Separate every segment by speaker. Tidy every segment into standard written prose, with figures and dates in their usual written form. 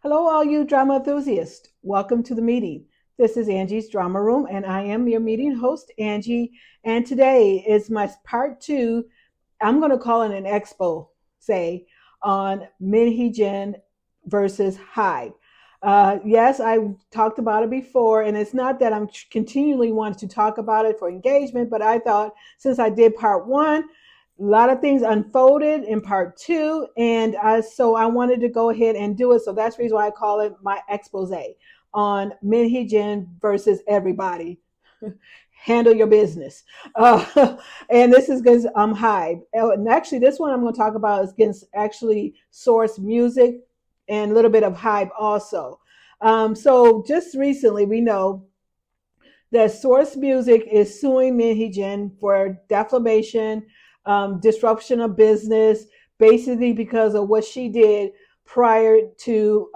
Speaker 1: Hello, all you drama enthusiasts. Welcome to the meeting. This is Angie's Drama Room, and I am your meeting host, Angie. And today is my part two. I'm going to call it an expo, say, on Min Hee Jin versus HYBE. Yes, I talked about it before, and it's not that I'm continually wanting to talk about it for engagement, but I thought since I did part one, a lot of things unfolded in part two, and so I wanted to go ahead and do it. So that's the reason why I call it my expose on Min Hee Jin versus everybody. Handle your business. And this is against HYBE. And actually, this one I'm going to talk about is against actually Source Music and a little bit of HYBE also. So just recently, we know that Source Music is suing Min Hee Jin for defamation, disruption of business, basically because of what she did prior to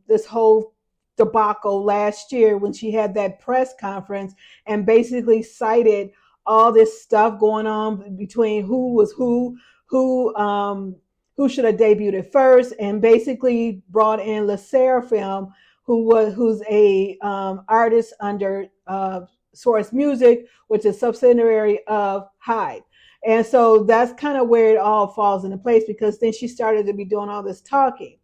Speaker 1: this whole debacle last year when she had that press conference and basically cited all this stuff going on between who was who should have debuted first, and basically brought in Le Seraphim, who's a artist under Source Music, which is subsidiary of HYBE. And so that's kind of where it all falls into place, because then she started to be doing all this talking.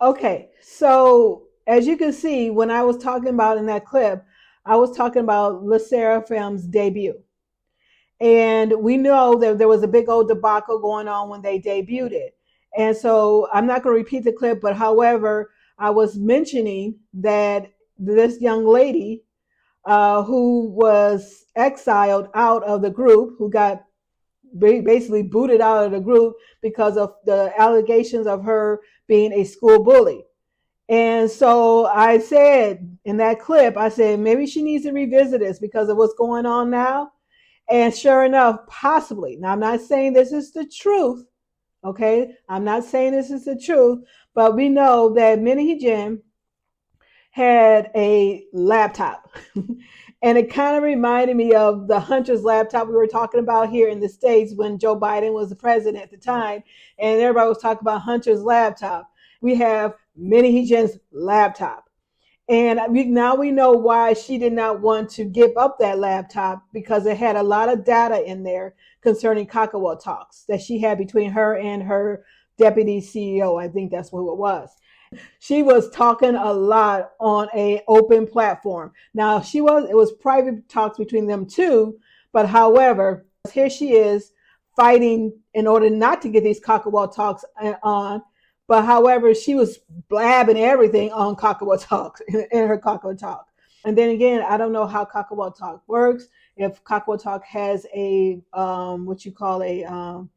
Speaker 1: Okay, so as you can see, when I was talking about in that clip, I was talking about Le Seraphim's debut. And we know that there was a big old debacle going on when they debuted it. And so I'm not going to repeat the clip, but however, I was mentioning that this young lady who was exiled out of the group, who got basically booted out of the group because of the allegations of her being a school bully. And so I said in that clip, I said, maybe she needs to revisit this because of what's going on now. And sure enough, possibly. Now, I'm not saying this is the truth. Okay. I'm not saying this is the truth, but we know that Min Hee Jin had a laptop. And it kind of reminded me of the Hunter's laptop we were talking about here in the States when Joe Biden was the president at the time. And everybody was talking about Hunter's laptop. We have Min Hee Jin's laptop. And now we know why she did not want to give up that laptop, because it had a lot of data in there concerning Kakawa talks that she had between her and her deputy CEO. I think that's what it was. She was talking a lot on a open platform. Now it was private talks between them two, but however, here she is fighting in order not to get these Kakawa talks on. But however, she was blabbing everything on Kakawa Talk in her Kakawa Talk. And then again, I don't know how Kakawa Talk works. If Kakawa Talk has a what you call a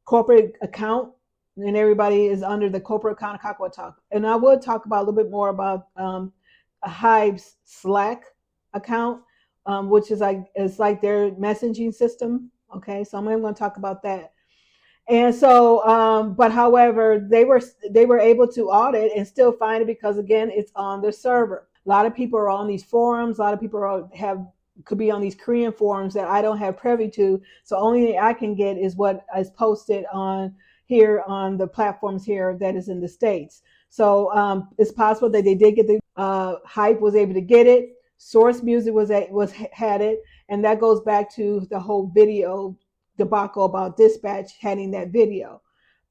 Speaker 1: corporate account, and everybody is under the corporate account of Kakawa Talk. And I would talk about a little bit more about HYBE's Slack account, which is like their messaging system. Okay, so I'm going to talk about that. And so, but however, they were able to audit and still find it because again, it's on their server. A lot of people are on these forums. A lot of people could be on these Korean forums that I don't have privy to. So only thing I can get is what is posted on here on the platforms here that is in the States. So it's possible that they did get the HYBE was able to get it. Source Music had it, and that goes back to the whole video debacle about Dispatch having that video,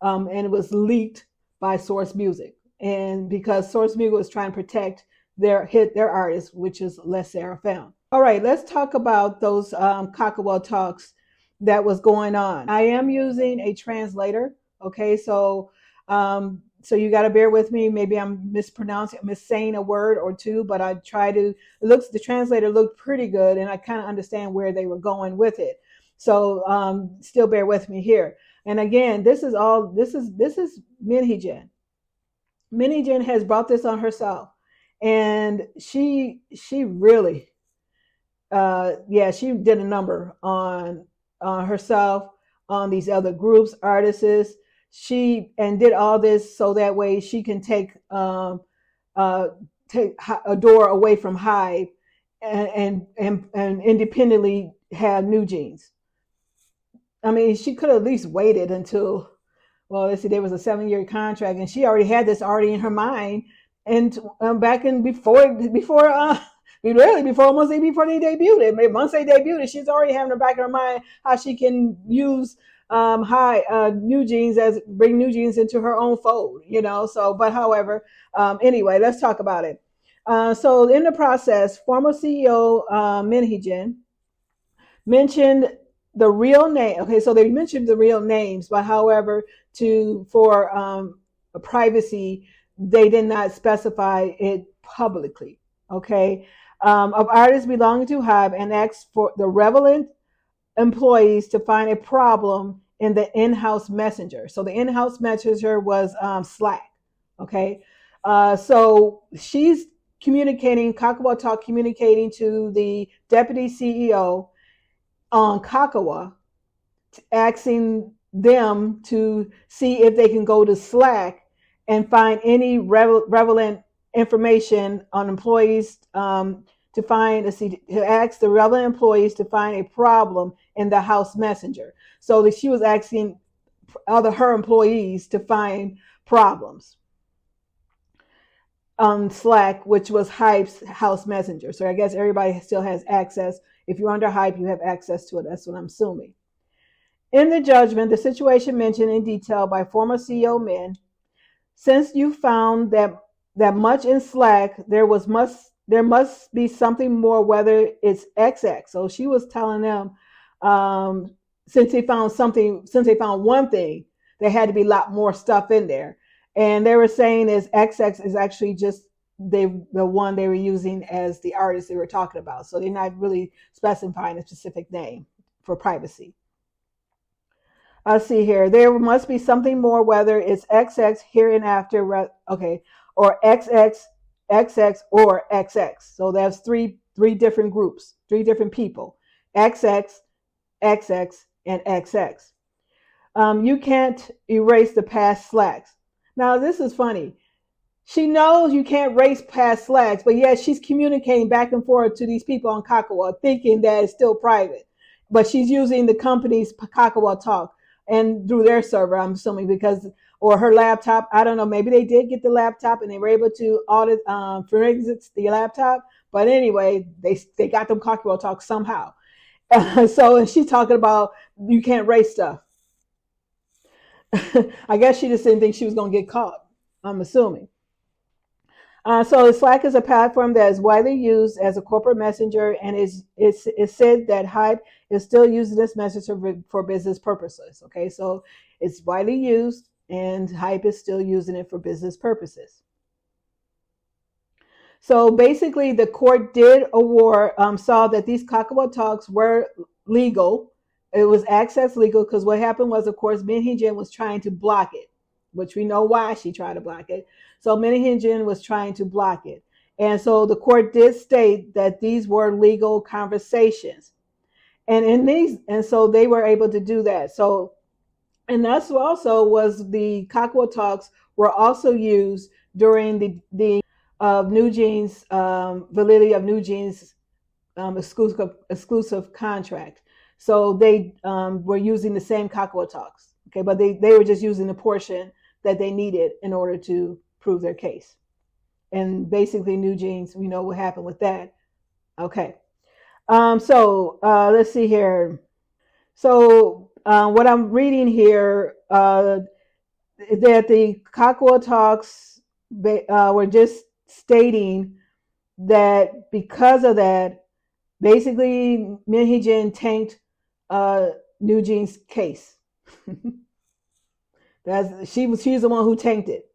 Speaker 1: and it was leaked by Source Music, and because Source Music was trying to protect their artist, which is Le Seraphim. All right, let's talk about those Kakawa talks that was going on. I am using a translator. Okay, so so you got to bear with me. Maybe I'm missaying a word or two, but I try to. The translator looked pretty good, and I kind of understand where they were going with it. So still bear with me here. And again, this is Min Hee Jin. Min Hee Jin has brought this on herself, and she really, she did a number on herself on these other groups, artists. She and did all this so that way she can uh, take a door away from HYBE and independently have New Jeans. I mean, she could have at least waited until, well, let's see, there was a 7-year contract, and she already had this already in her mind, and back in before really before almost before they debuted it. Once they debuted it, she's already having in the back of her mind how she can use high New Jeans as bring New Jeans into her own fold, you know. So, but however, anyway, let's talk about it. So in the process, former CEO Min Hee Jin mentioned the real name. Okay, so they mentioned the real names, but however, to for privacy, they did not specify it publicly. Okay, of artists belonging to HYBE and asked for the relevant employees to find a problem in the in-house messenger. So the in-house messenger was Slack. Okay, so she's communicating, Kakawa Talk communicating to the deputy CEO on Kakawa, asking them to see if they can go to Slack and find any relevant information on employees, to find to ask the relevant employees to find a problem in the house messenger. So that she was asking her employees to find problems on Slack, which was HYBE's house messenger. So I guess everybody still has access. If you're under HYBE, you have access to it. That's what I'm assuming. In the judgment, the situation mentioned in detail by former CEO Min, since you found that much in Slack, there must be something more, whether it's XX. So she was telling them, since they found one thing, there had to be a lot more stuff in there. And they were saying is XX is actually just the one they were using as the artist they were talking about. So they're not really specifying a specific name for privacy. Let's see here. There must be something more, whether it's XX here and after, okay, or XX, XX, or XX. So that's three different groups, three different people: XX, XX, and XX. You can't erase the past slacks. Now this is funny. She knows you can't erase past slacks, but yet she's communicating back and forth to these people on Kakawa, thinking that it's still private. But she's using the company's Kakawa Talk and through their server, I'm assuming, because, or her laptop. I don't know. Maybe they did get the laptop and they were able to audit forensics the laptop. But anyway, they got them Kakawa Talk somehow. So, and she's talking about you can't erase stuff. I guess she just didn't think she was going to get caught, I'm assuming. So Slack is a platform that is widely used as a corporate messenger, and it's said that HYBE is still using this messenger for business purposes. Okay, so it's widely used, and HYBE is still using it for business purposes. So basically, the court did award, saw that these Kakawa Talks were legal. It was access legal because what happened was, of course, Min Hee Jin was trying to block it, which we know why she tried to block it. So Min Hee Jin was trying to block it. And so the court did state that these were legal conversations. And so they were able to do that. So, and that's also was the Kakawa Talks were also used during the New Jeans, validity of New Jeans exclusive contract. So they were using the same Kakawa Talks. Okay, but they were just using the portion that they needed in order to prove their case. And basically, New Jeans, we know what happened with that. Okay. So let's see here. So what I'm reading here, that the Kakawa Talks were just stating that because of that, basically, Min Hee Jin tanked New Jeans' case. She's the one who tanked it.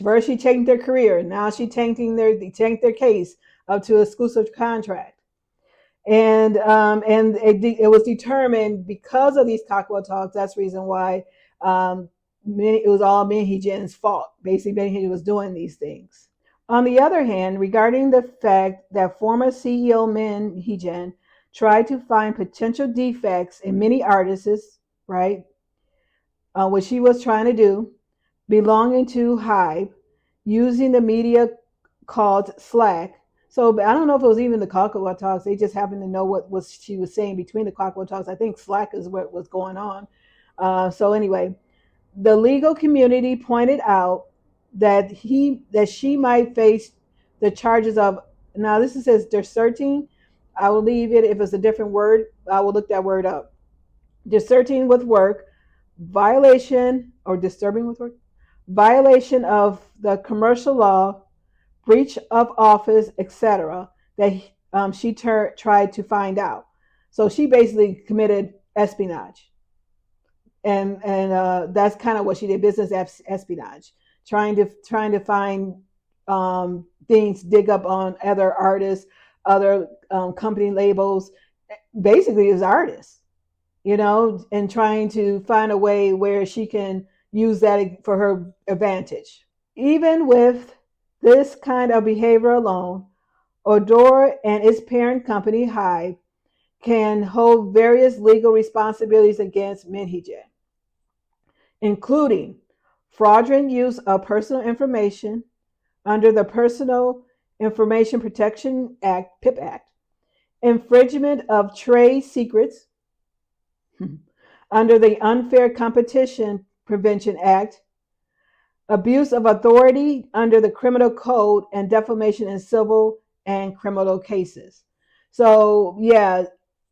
Speaker 1: First, she tanked their career. Now she tanked their case up to exclusive contract. And it was determined because of these Kakawa Talks. That's the reason why it was all Min Hee Jin's fault. Basically, Min Hee Jin was doing these things. On the other hand, regarding the fact that former CEO Min Hee Jin tried to find potential defects in many artists, right? What she was trying to do, belonging to HYBE, using the media called Slack. So I don't know if it was even the Cocoa Talks. They just happened to know what she was saying between the Cocoa Talks. I think Slack is what was going on. So anyway, the legal community pointed out that she might face the charges of, now this says deserting. I will leave it. If it's a different word, I will look that word up. Deserting with work, violation or disturbing with work, violation of the commercial law, breach of office, etc. That she tried to find out. So she basically committed espionage, and that's kind of what she did, business espionage, trying to find things, dig up on other artists, other company labels, basically as artists, and trying to find a way where she can use that for her advantage. Even with this kind of behavior alone, Odor and its parent company, HYBE, can hold various legal responsibilities against Min Hee Jin, including fraudulent use of personal information under the Personal Information Protection Act, PIP Act, infringement of trade secrets under the Unfair Competition Prevention Act, abuse of authority under the Criminal Code, and defamation in civil and criminal cases. So, yeah,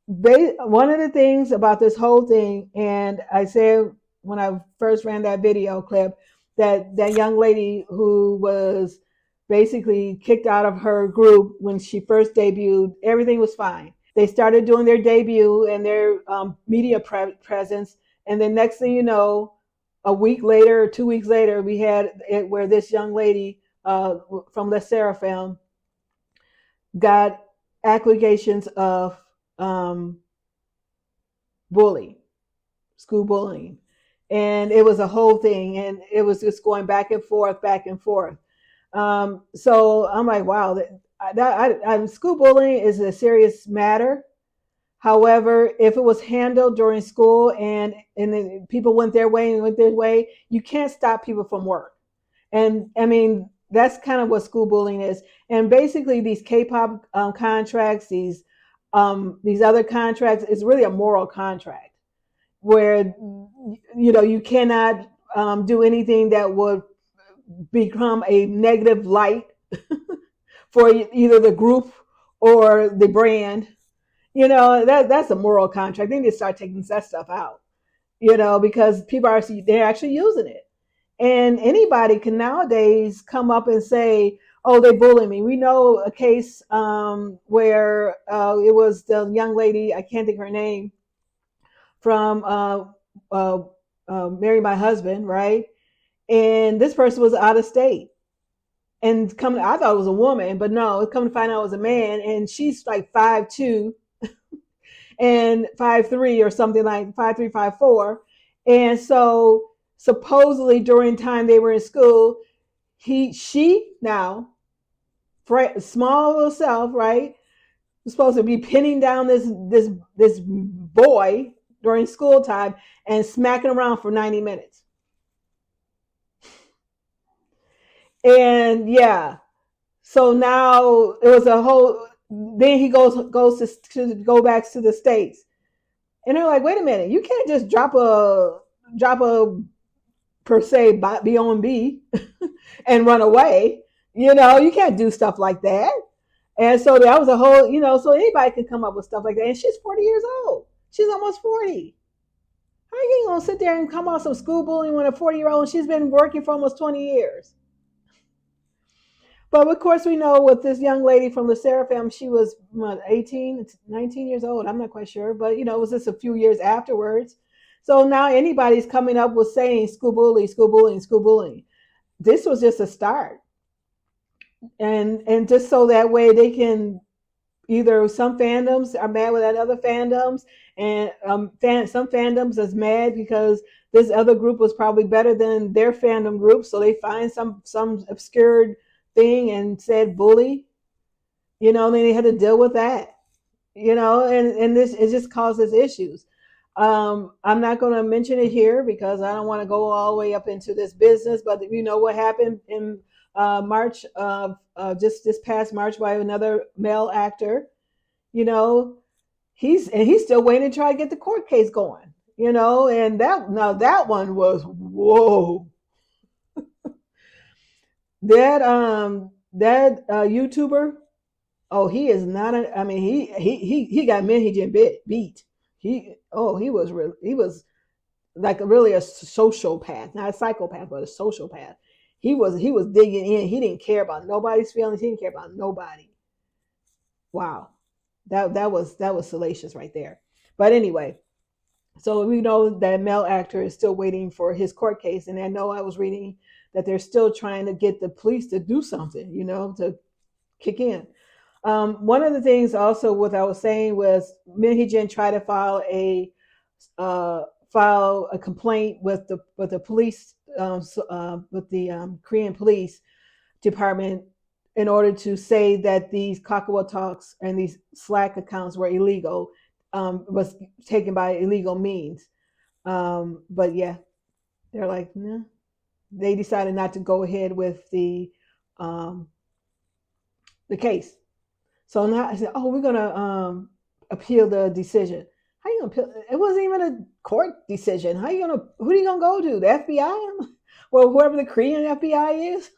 Speaker 1: one of the things about this whole thing, and I said when I first ran that video clip, that young lady who was basically kicked out of her group when she first debuted, everything was fine. They started doing their debut and their media presence, and then next thing you know, a week later or 2 weeks later, we had it where this young lady from Les Seraphim got accusations of bullying, school bullying. And it was a whole thing, and it was just going back and forth, back and forth. So I'm like, wow, school bullying is a serious matter. However, if it was handled during school and then people went their way and went their way, you can't stop people from work. And I mean, that's kind of what school bullying is. And basically, these K-pop contracts, these other contracts, is really a moral contract where you cannot do anything that would become a negative light for either the group or the brand. That's a moral contract. They need to start taking that stuff out, because they're actually using it. And anybody can nowadays come up and say, oh, they bully me. We know a case where it was the young lady, I can't think of her name, from Marry My Husband, right? And this person was out of state. And I thought it was a woman, but no, come to find out it was a man. And she's like 5'2" and 5'3" or something, like 5'3", 5'4". And so supposedly during time they were in school, she now, small little self, right, was supposed to be pinning down this boy during school time and smacking around for 90 minutes. And yeah, so now it was a whole. Then he goes to go back to the States, and they're like, wait a minute, you can't just drop a per se B and run away. You can't do stuff like that. And so that was a whole, so anybody can come up with stuff like that. And she's 40 years old. She's almost 40. How are you going to sit there and come out some school bullying when a 40-year-old, and she's been working for almost 20 years? But of course, we know with this young lady from the Seraphim, she was 18, 19 years old. I'm not quite sure. But, it was just a few years afterwards. So now anybody's coming up with saying school bullying, school bullying, school bullying. This was just a start. And just so that way they can, either some fandoms are mad with other fandoms, and some fandoms is mad because this other group was probably better than their fandom group, so they find some obscure thing and said bully, then they had to deal with that. and this, it just causes issues. I'm not going to mention it here because I don't want to go all the way up into this business, but you know what happened in March of just this past March by another male actor. You know, he's still waiting to try to get the court case going. And that one was whoa. That YouTuber. Oh, he is not a. I mean, he got Min Hee Jin beat. He was like really a sociopath, not a psychopath, but a sociopath. He was digging in. He didn't care about nobody's feelings. He didn't care about nobody. Wow, that was salacious right there. But anyway, so we know that male actor is still waiting for his court case, and I know I was reading that they're still trying to get the police to do something, to kick in. One of the things also what I was saying was Min Hee Jin tried to file a complaint with the police with the Korean police department in order to say that these Kakao talks and these Slack accounts were illegal, was taken by illegal means. But yeah, they're like, nah. They decided not to go ahead with the case. So now I said, "Oh, we're gonna appeal the decision." How you gonna appeal? It wasn't even a court decision. How you gonna? Who are you gonna go to? The FBI? Well, whoever the Korean FBI is,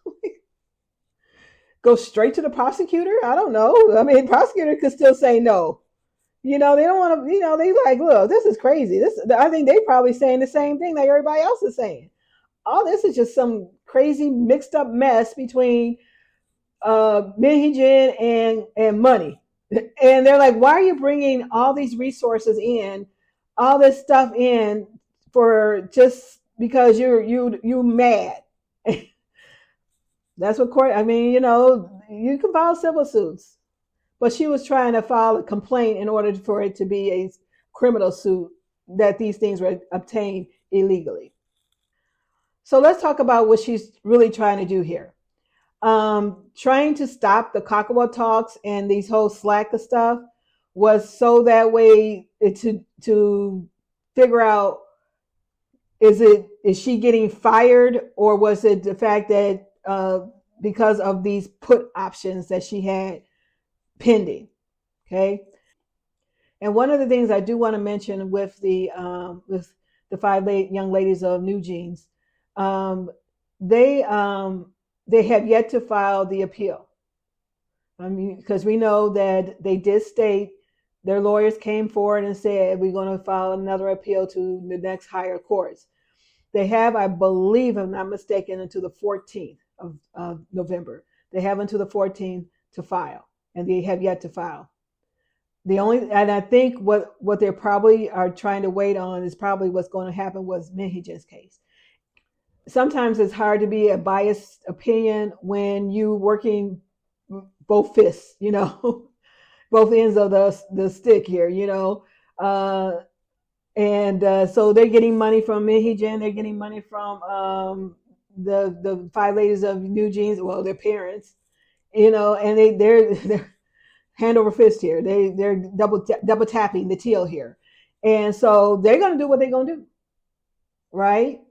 Speaker 1: go straight to the prosecutor. I don't know. I mean, prosecutor could still say no. They don't want to. They like, look, this is crazy. This, I think they probably saying the same thing that everybody else is saying. All this is just some crazy mixed up mess between Min Hee Jin and money. And they're like, why are you bringing all these resources in, all this stuff in for just because you mad? That's what court. I mean, you can file civil suits, but she was trying to file a complaint in order for it to be a criminal suit that these things were obtained illegally. So let's talk about what she's really trying to do here. Trying to stop the Kakao talks and these whole Slack stuff was so that way to figure out, is she getting fired, or was it the fact that because of these put options that she had pending? Okay. And one of the things I do want to mention with the five young ladies of New Jeans, they have yet to file the appeal. I mean, because we know that they did state, their lawyers came forward and said, we're going to file another appeal to the next higher courts. They have, I believe, if I'm not mistaken, until the 14th of November. They have until the 14th to file, and they have yet to file. And I think what they probably are trying to wait on is probably what's going to happen with Min Hee Jin's case. Sometimes it's hard to be a biased opinion when you working both fists, both ends of the stick here, so they're getting money from Min Hee Jin, they're getting money from the five ladies of New Jeans, well, their parents, and they're hand over fist here. They're double tapping the teal here, and so they're gonna do what they're gonna do, right?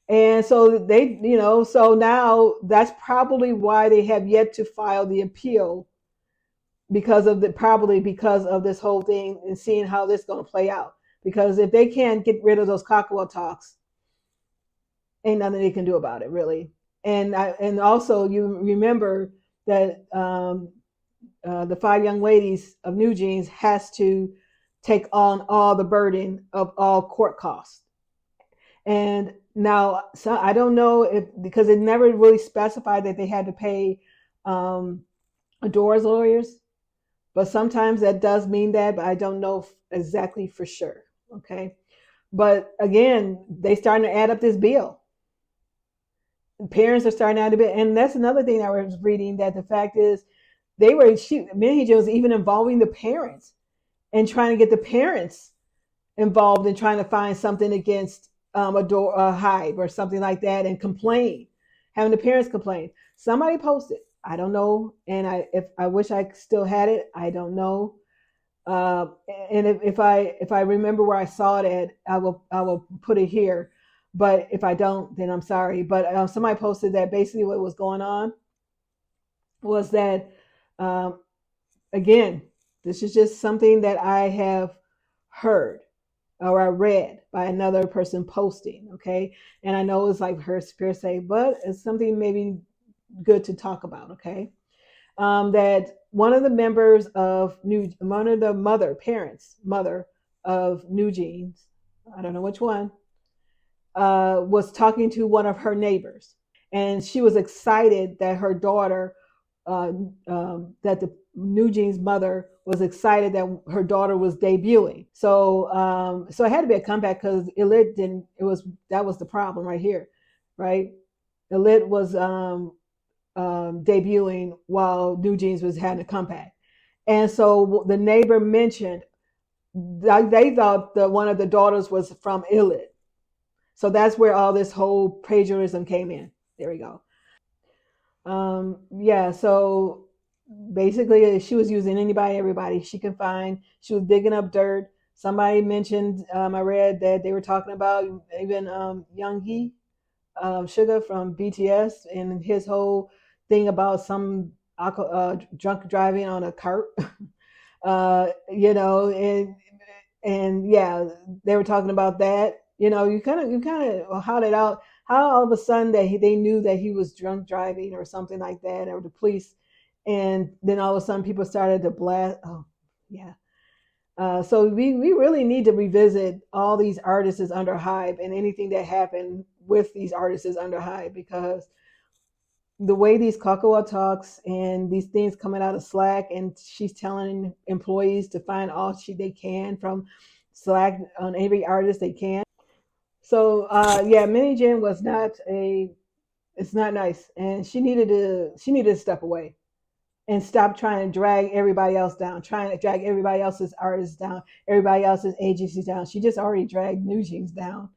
Speaker 1: And so so now that's probably why they have yet to file the appeal, because of this whole thing and seeing how this is going to play out. Because if they can't get rid of those Kakao talks, ain't nothing they can do about it, really. And also you remember that the five young ladies of New Jeans has to take on all the burden of all court costs. And now, so I don't know because it never really specified that they had to pay Adora's lawyers, but sometimes that does mean that, but I don't know exactly for sure. Okay. But again, they starting to add up this bill. Parents are starting to add a bit. And that's another thing I was reading, that the fact is Min Hee Jin was even involving the parents and trying to get the parents involved in trying to find something against HYBE or something like that, and complain, having the parents complain. Somebody posted, I don't know, and I wish I still had it. I don't know. Uh, and if I remember where I saw it at, I will put it here. But if I don't, then I'm sorry. But somebody posted that basically what was going on was that, um, again, this is just something that I have heard or I read by another person posting. Okay, and I know it's like her hearsay, but it's something maybe good to talk about. Okay, that one of the members of one of the mother of New Jeans, I don't know which one, was talking to one of her neighbors, and she was excited that her daughter, that the New Jeans mother was excited that her daughter was debuting. So it had to be a comeback because Elit didn't. It was that was the problem right here, right? Elit was debuting while New Jeans was having a comeback. And so the neighbor mentioned that they thought that one of the daughters was from Illit. So that's where all this whole plagiarism came in. There we go. Yeah, so basically she was using anybody, everybody she can find. She was digging up dirt. Somebody mentioned, I read that they were talking about even Young Sugar from BTS and his whole thing about some drunk driving on a cart. And yeah, they were talking about that. You kind of how it out. How all of a sudden they knew that he was drunk driving or something like that, or the police, and then all of a sudden people started to blast. Oh, yeah. So we really need to revisit all these artists under HYBE and anything that happened with these artists under HYBE, because the way these Cocoa talks and these things coming out of Slack, and she's telling employees to find all they can from Slack on every artist they can. So yeah, Min Hee Jin was not a. It's not nice, and she needed to step away and stop trying to drag everybody else down, trying to drag everybody else's artists down, everybody else's agencies down. She just already dragged New Jeans down.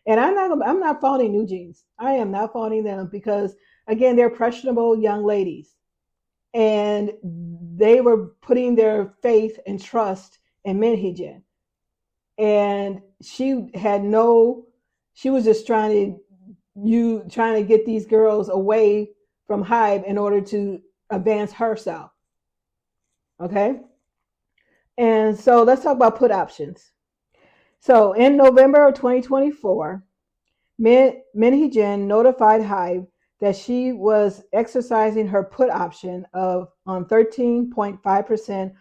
Speaker 1: And I'm not faulting New Jeans. I am not faulting them because again, they're impressionable young ladies. And they were putting their faith and trust in Min Hee Jin. And she was just trying to get these girls away from HYBE in order to advance herself. Okay? And so let's talk about put options. So in November of 2024, Min Hee Jin notified HYBE that she was exercising her put option on 13.5%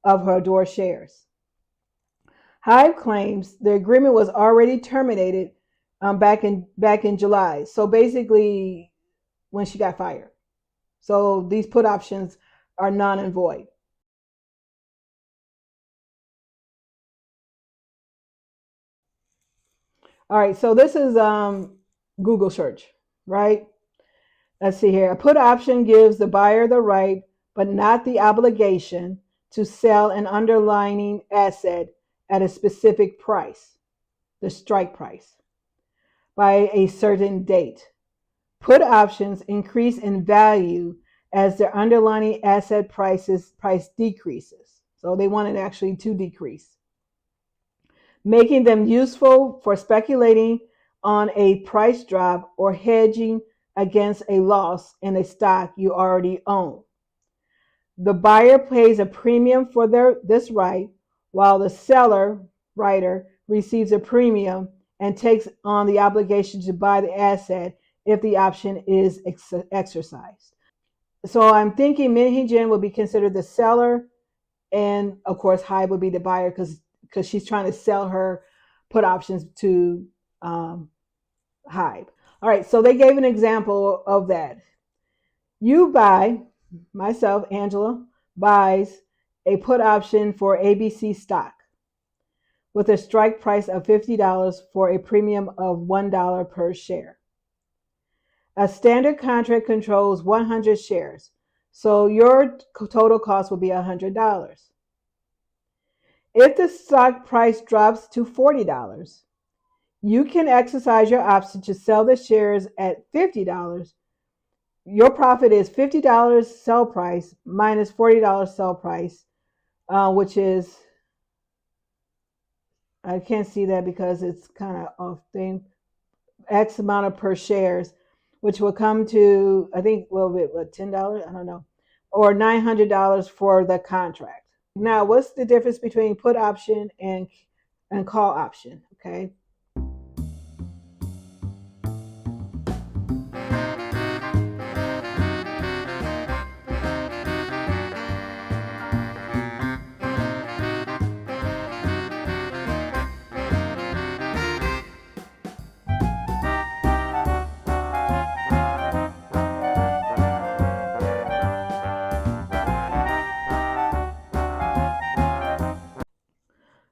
Speaker 1: of her Adore shares. HYBE claims the agreement was already terminated back in July. So basically, when she got fired. So these put options are non and void. All right, so this is Google search, right? Let's see here. A put option gives the buyer the right, but not the obligation, to sell an underlying asset at a specific price, the strike price, by a certain date. Put options increase in value as their underlying asset price decreases. So they want it actually to decrease, making them useful for speculating on a price drop or hedging against a loss in a stock you already own. The buyer pays a premium for this right, while the seller writer receives a premium and takes on the obligation to buy the asset if the option is exercised. So I'm thinking Min Hee Jin would be considered the seller, and of course HYBE would be the buyer because she's trying to sell her put options to HYBE. All right, so they gave an example of that. Myself, Angela, buys a put option for ABC stock with a strike price of $50 for a premium of $1 per share. A standard contract controls 100 shares, so your total cost will be $100. If the stock price drops to $40, you can exercise your option to sell the shares at $50. Your profit is $50 sell price minus $40 sell price, which is, I can't see that because it's kind of off thing. X amount of per shares, which will come to, I think, well, what, $10? I don't know, or $900 for the contract. Now, what's the difference between put option and call option? Okay.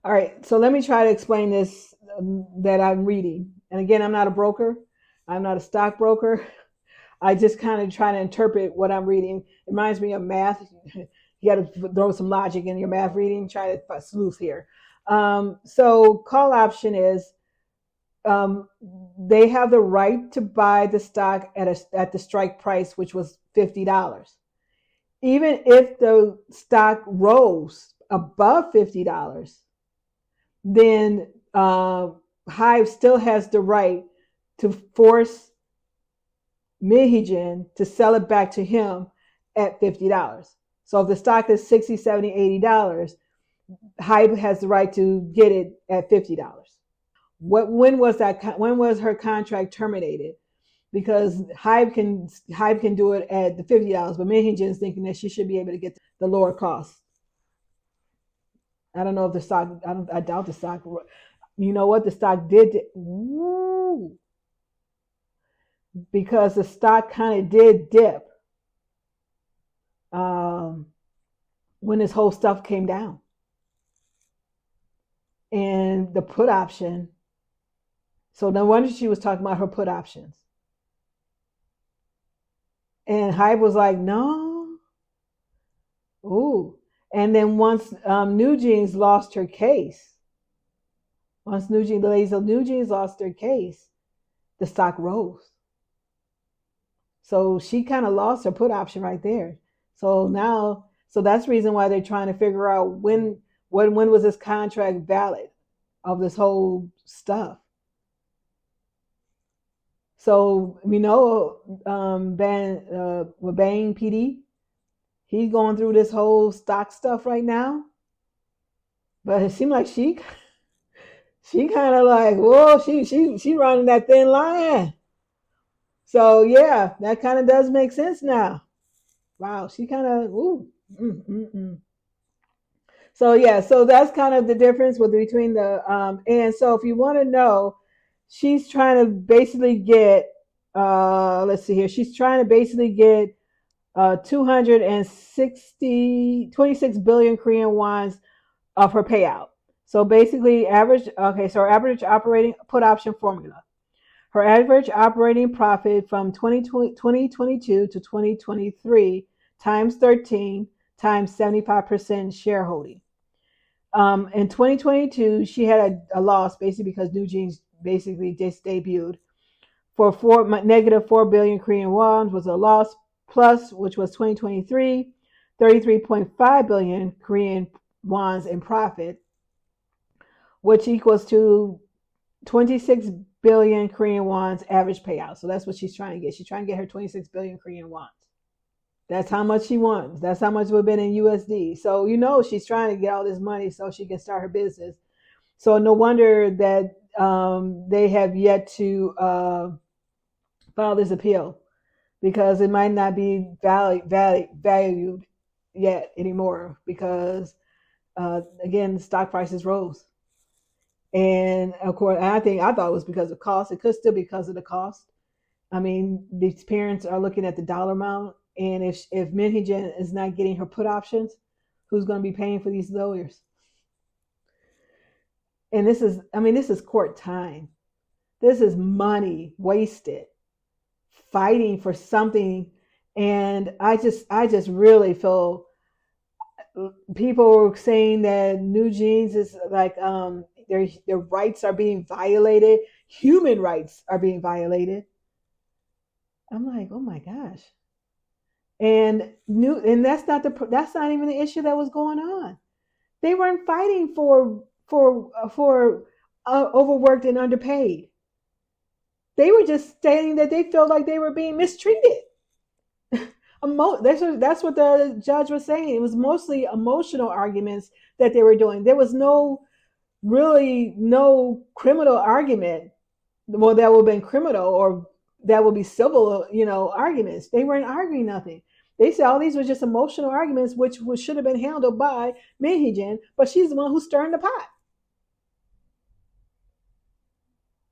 Speaker 1: All right, so let me try to explain this that I'm reading. And again, I'm not a broker, I'm not a stockbroker. I just kind of try to interpret what I'm reading. It reminds me of math. You got to throw some logic in your math reading. Try to sleuth here. So call option is um, they have the right to buy the stock at the strike price, which was $50. Even if the stock rose above $50, then HYBE still has the right to force Min Hee Jin to sell it back to him at $50. So if the stock is $60, $70, $80, HYBE has the right to get it at $50. When was that? When was her contract terminated? Because HYBE can do it at the $50, but Min Hee Jin is thinking that she should be able to get the lower cost. I don't know if the stock. I doubt the stock. You know what? The stock did. Woo, because the stock kind of did dip when this whole stuff came down, and the put option. So no wonder she was talking about her put options. And HYBE was like, no. Ooh. And then once New Jeans lost her case, once the ladies of New Jeans lost their case, the stock rose. So she kind of lost her put option right there. So now, so that's the reason why they're trying to figure out when was this contract valid of this whole stuff. So we know Bang PD, he's going through this whole stock stuff right now. But it seemed like she kind of like, whoa, she running that thin line. So yeah, that kind of does make sense now. Wow, she kind of ooh. Mm, mm, mm. So yeah, so that's kind of the difference between the and so if you want to know, she's trying to basically get let's see here, she's trying to basically get 26 billion Korean wons of her payout. So basically average, okay, so her average operating put option formula. Her average operating profit from 2022 to 2023 times 13 times 75% shareholding. In 2022, she had a loss basically because New Jeans basically just debuted for negative 4 billion Korean won was a loss, plus, which was 2023, 33.5 billion Korean wons in profit, which equals to 26 billion Korean wons average payout. So that's what she's trying to get. She's trying to get her 26 billion Korean wons. That's how much she wants. That's how much would have been in USD. So you know she's trying to get all this money so she can start her business. So no wonder that they have yet to file this appeal, because it might not be valued yet anymore, because again, the stock prices rose. And of course, I thought it was because of cost. It could still be because of the cost. I mean, these parents are looking at the dollar amount, and if Min Hee Jin is not getting her put options, who's going to be paying for these lawyers? And this is court time. This is money wasted fighting for something. And I just really feel people were saying that New Jeans is like their rights are being violated, human rights are being violated. I'm like, oh my gosh. And that's not even the issue that was going on. They weren't fighting for overworked and underpaid. They were just stating that they felt like they were being mistreated. That's what the judge was saying. It was mostly emotional arguments that they were doing. There was no criminal argument. Well, that would have been criminal, or that would be civil, arguments. They weren't arguing nothing. They said all these were just emotional arguments, which should have been handled by Min Hee Jin, but she's the one who's stirring the pot.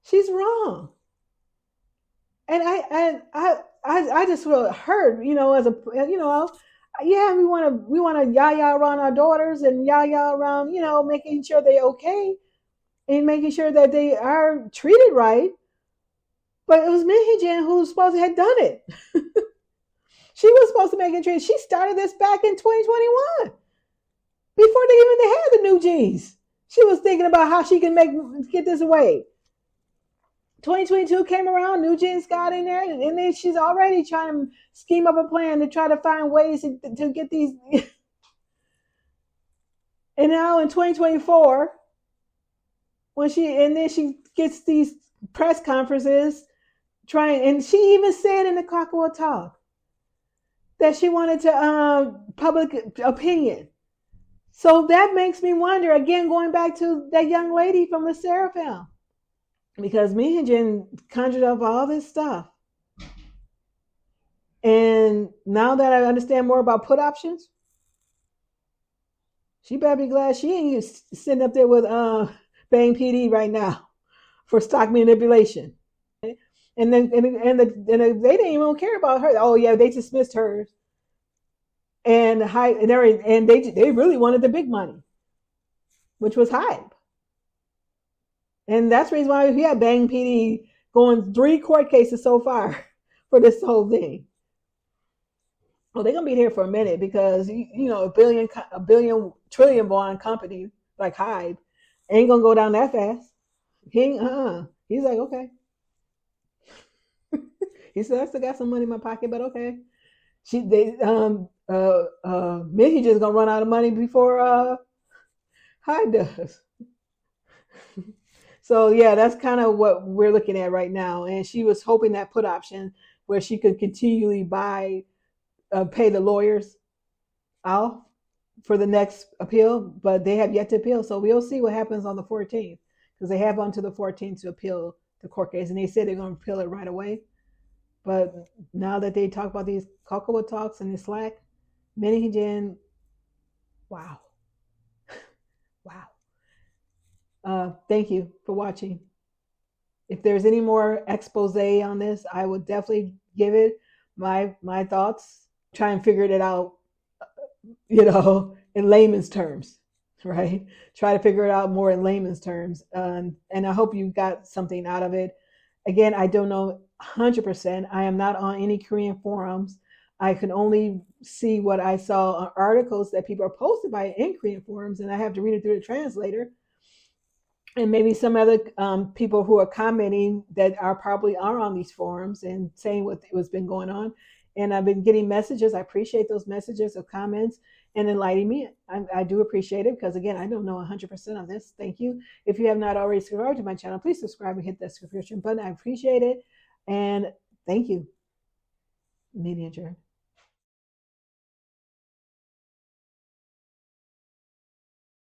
Speaker 1: She's wrong. And I just feel hurt, as a, yeah, we want to yah around our daughters and yah around, making sure they're okay and making sure that they are treated right. But it was Min Hee Jin who was supposed to have done it. She was supposed to make a trade. She started this back in 2021 before they even had the new jeans. She was thinking about how she can get this away. 2022 came around, new jeans got in there, and then she's already trying to scheme up a plan to try to find ways to get these. And now in 2024, then she gets these press conferences and she even said in the Cockaway Talk that she wanted to public opinion. So that makes me wonder, again, going back to that young lady from the Seraphim, because Min Hee Jin conjured up all this stuff. And now that I understand more about put options, she better be glad she ain't sitting up there with Bang PD right now for stock manipulation. And then they didn't even care about her. Oh yeah, they dismissed hers. And they really wanted the big money, which was HYBE. And that's the reason why we had Bang PD going 3 court cases so far for this whole thing. Well, they're gonna be here for a minute because a billion trillion bond company like HYBE ain't gonna go down that fast. He's like, okay. He said, I still got some money in my pocket, but okay. Min Hee just gonna run out of money before HYBE does. So yeah, that's kind of what we're looking at right now. And she was hoping that put option where she could continually pay the lawyers out for the next appeal, but they have yet to appeal. So we'll see what happens on the 14th, because they have until the 14th to appeal the court case, and they said they're going to appeal it right away. But now that they talk about these Cocoa Talks and the Slack, Min Hee Jin, wow. Thank you for watching. If there's any more expose on this, I would definitely give it my thoughts. Try and figure it out, in layman's terms, right? Try to figure it out more in layman's terms. And I hope you got something out of it. Again, I don't know 100%. I am not on any Korean forums. I can only see what I saw on articles that people are posted by in Korean forums, and I have to read it through the translator. And maybe some other people who are commenting that probably are on these forums and saying what's been going on. And I've been getting messages. I appreciate those messages or comments and enlightening me. I do appreciate it, because again, I don't know 100% of this. Thank you. If you have not already subscribed to my channel, please subscribe and hit that subscription button. I appreciate it. And thank you. Media adjourned.